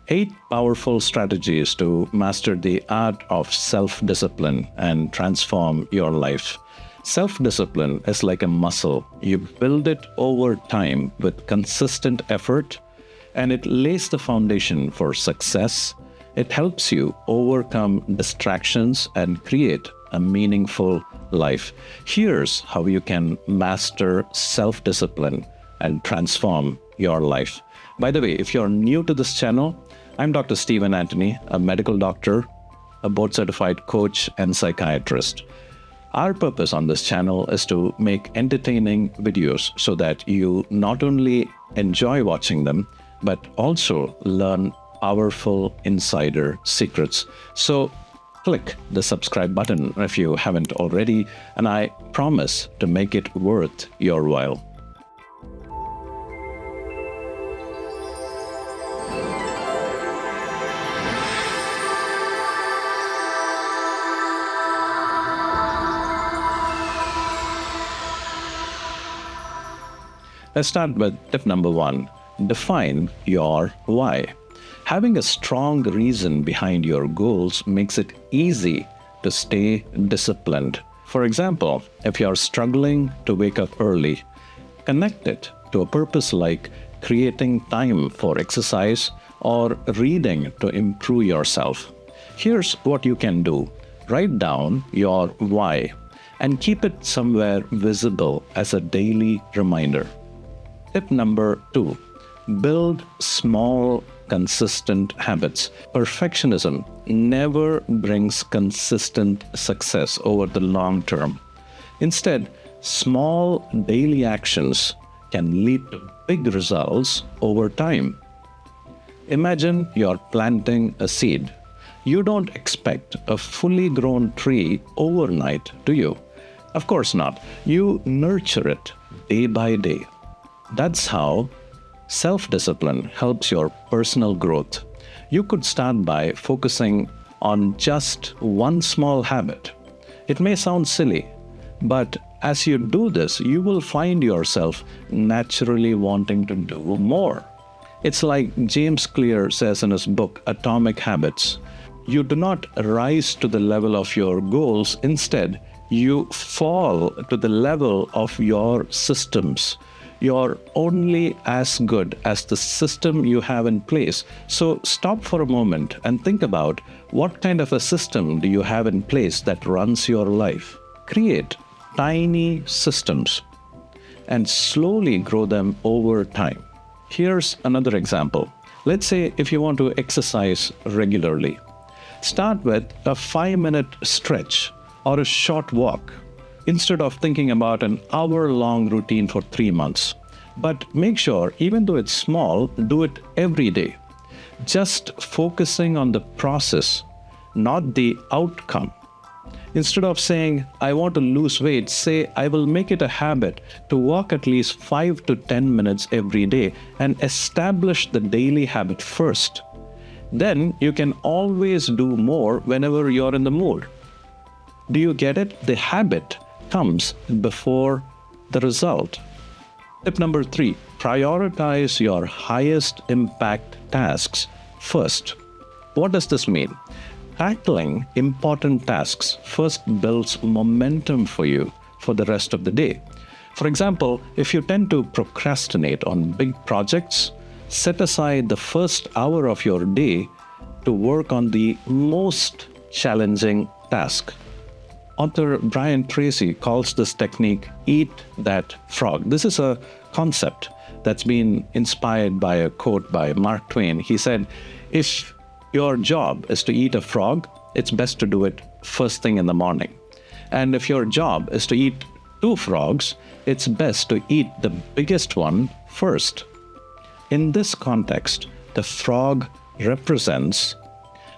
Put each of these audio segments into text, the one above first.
8 powerful strategies to master the art of self-discipline and transform your life. Self-discipline is like a muscle. You build it over time with consistent effort, and it lays the foundation for success. It helps you overcome distractions and create a meaningful life. Here's how you can master self-discipline and transform your life. By the way, if you're new to this channel, I'm Dr. Stephen Anthony, a medical doctor, a board-certified coach, and psychiatrist. Our purpose on this channel is to make entertaining videos so that you not only enjoy watching them, but also learn powerful insider secrets. So click the subscribe button if you haven't already, and I promise to make it worth your while. Let's start with tip number 1. Define your why. Having a strong reason behind your goals makes it easy to stay disciplined. For example, if you're struggling to wake up early, connect it to a purpose like creating time for exercise or reading to improve yourself. Here's what you can do. Write down your why and keep it somewhere visible as a daily reminder. Tip number 2, build small, consistent habits. Perfectionism never brings consistent success over the long term. Instead, small daily actions can lead to big results over time. Imagine you're planting a seed. You don't expect a fully grown tree overnight, do you? Of course not. You nurture it day by day. That's how self-discipline helps your personal growth. You could start by focusing on just one small habit. It may sound silly, but as you do this, you will find yourself naturally wanting to do more. It's like James Clear says in his book, Atomic Habits. You do not rise to the level of your goals. Instead, you fall to the level of your systems. You're only as good as the system you have in place. So stop for a moment and think about what kind of a system do you have in place that runs your life. Create tiny systems and slowly grow them over time. Here's another example. Let's say if you want to exercise regularly, start with a 5-minute stretch or a short walk, instead of thinking about an hour-long routine for 3 months. But make sure, even though it's small, do it every day. Just focusing on the process, not the outcome. Instead of saying, I want to lose weight, say, I will make it a habit to walk at least 5 to 10 minutes every day and establish the daily habit first. Then you can always do more whenever you're in the mood. Do you get it? The habit comes before the result. Tip number 3, prioritize your highest impact tasks first. What does this mean? Tackling important tasks first builds momentum for you for the rest of the day. For example, if you tend to procrastinate on big projects, set aside the first hour of your day to work on the most challenging task. Author Brian Tracy calls this technique "eat that frog." This is a concept that's been inspired by a quote by Mark Twain. He said, if your job is to eat a frog, it's best to do it first thing in the morning. And if your job is to eat 2 frogs, it's best to eat the biggest one first. In this context, the frog represents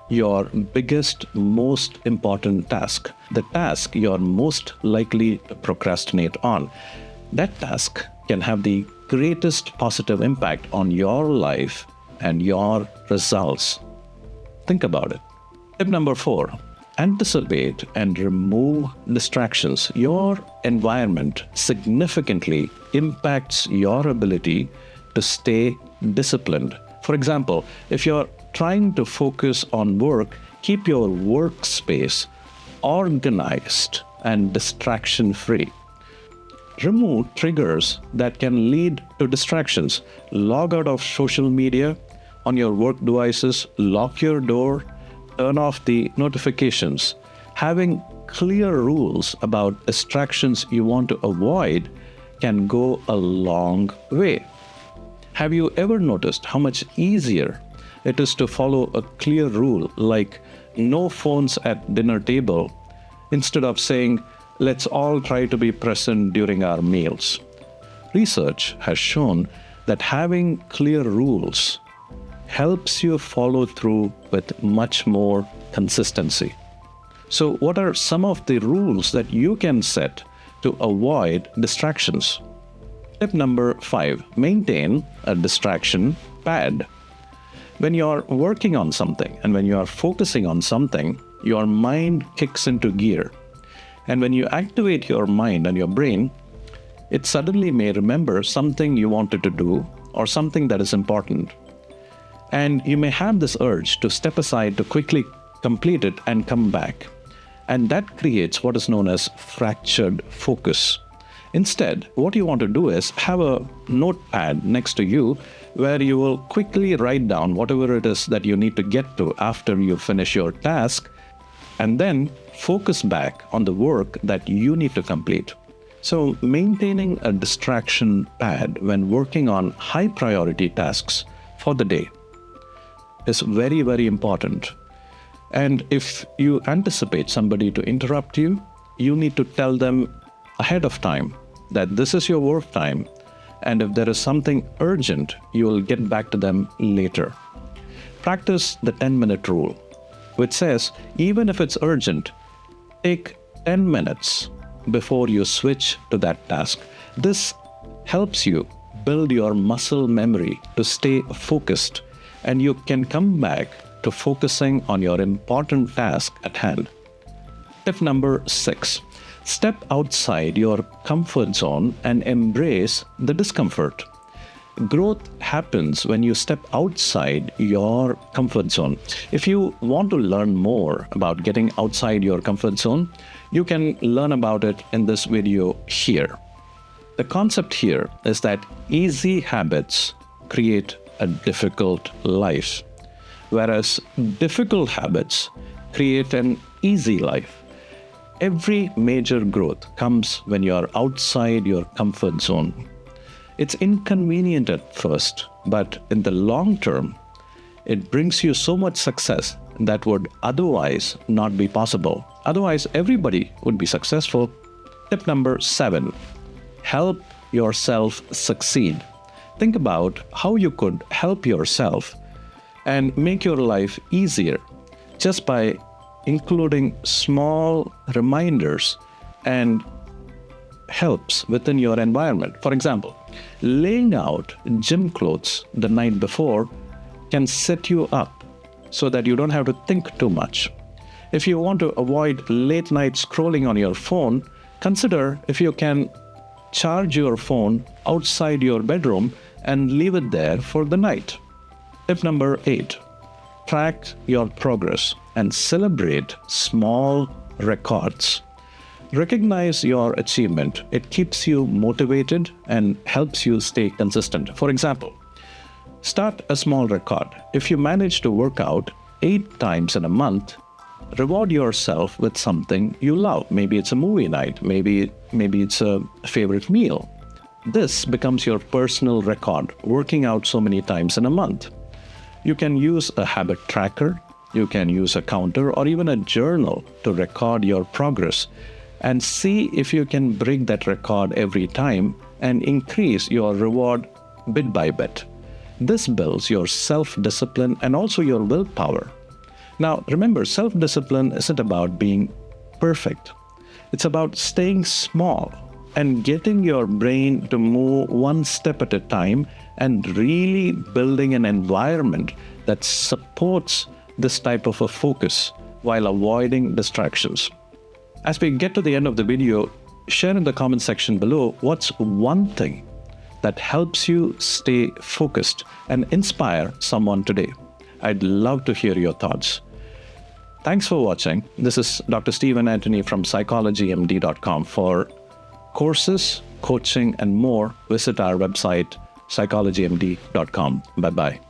your biggest, most important task, the task you're most likely to procrastinate on. That task can have the greatest positive impact on your life and your results. Think about it. Tip number 4, anticipate and remove distractions. Your environment significantly impacts your ability to stay disciplined. For example, if you're trying to focus on work, keep your workspace organized and distraction-free. Remove triggers that can lead to distractions. Log out of social media on your work devices, lock your door, turn off the notifications. Having clear rules about distractions you want to avoid can go a long way. Have you ever noticed how much easier it is to follow a clear rule like no phones at dinner table instead of saying, let's all try to be present during our meals? Research has shown that having clear rules helps you follow through with much more consistency. So, what are some of the rules that you can set to avoid distractions? Tip number 5, maintain a distraction pad. When you're working on something and when you are focusing on something, your mind kicks into gear. And when you activate your mind and your brain, it suddenly may remember something you wanted to do or something that is important. And you may have this urge to step aside to quickly complete it and come back. And that creates what is known as fractured focus. Instead, what you want to do is have a notepad next to you where you will quickly write down whatever it is that you need to get to after you finish your task, and then focus back on the work that you need to complete. So, maintaining a distraction pad when working on high priority tasks for the day is very, very important. And if you anticipate somebody to interrupt you, you need to tell them ahead of time that this is your work time, and if there is something urgent, you will get back to them later. Practice the 10-minute rule, which says even if it's urgent, take 10 minutes before you switch to that task. This helps you build your muscle memory to stay focused, and you can come back to focusing on your important task at hand. Tip number 6. Step outside your comfort zone and embrace the discomfort. Growth happens when you step outside your comfort zone. If you want to learn more about getting outside your comfort zone, you can learn about it in this video here. The concept here is that easy habits create a difficult life, whereas difficult habits create an easy life. Every major growth comes when you're outside your comfort zone. It's inconvenient at first, but in the long term, it brings you so much success that would otherwise not be possible. Otherwise, everybody would be successful. Tip number 7, help yourself succeed. Think about how you could help yourself and make your life easier just by including small reminders and helps within your environment. For example, laying out gym clothes the night before can set you up so that you don't have to think too much. If you want to avoid late night scrolling on your phone, consider if you can charge your phone outside your bedroom and leave it there for the night. Tip number 8, track your progress and celebrate small records. Recognize your achievement. It keeps you motivated and helps you stay consistent. For example, start a small record. If you manage to work out 8 times in a month, reward yourself with something you love. Maybe it's a movie night, maybe it's a favorite meal. This becomes your personal record, working out so many times in a month. You can use a habit tracker, you can use a counter or even a journal to record your progress and see if you can break that record every time and increase your reward bit by bit. This builds your self-discipline and also your willpower. Now, remember, self-discipline isn't about being perfect. It's about staying small and getting your brain to move one step at a time and really building an environment that supports this type of a focus while avoiding distractions. As we get to the end of the video, share in the comment section below what's one thing that helps you stay focused and inspire someone today? I'd love to hear your thoughts. Thanks for watching. This is Dr. Stephen Anthony from psychologymd.com. For courses, coaching, and more, visit our website, psychologymd.com. Bye-bye.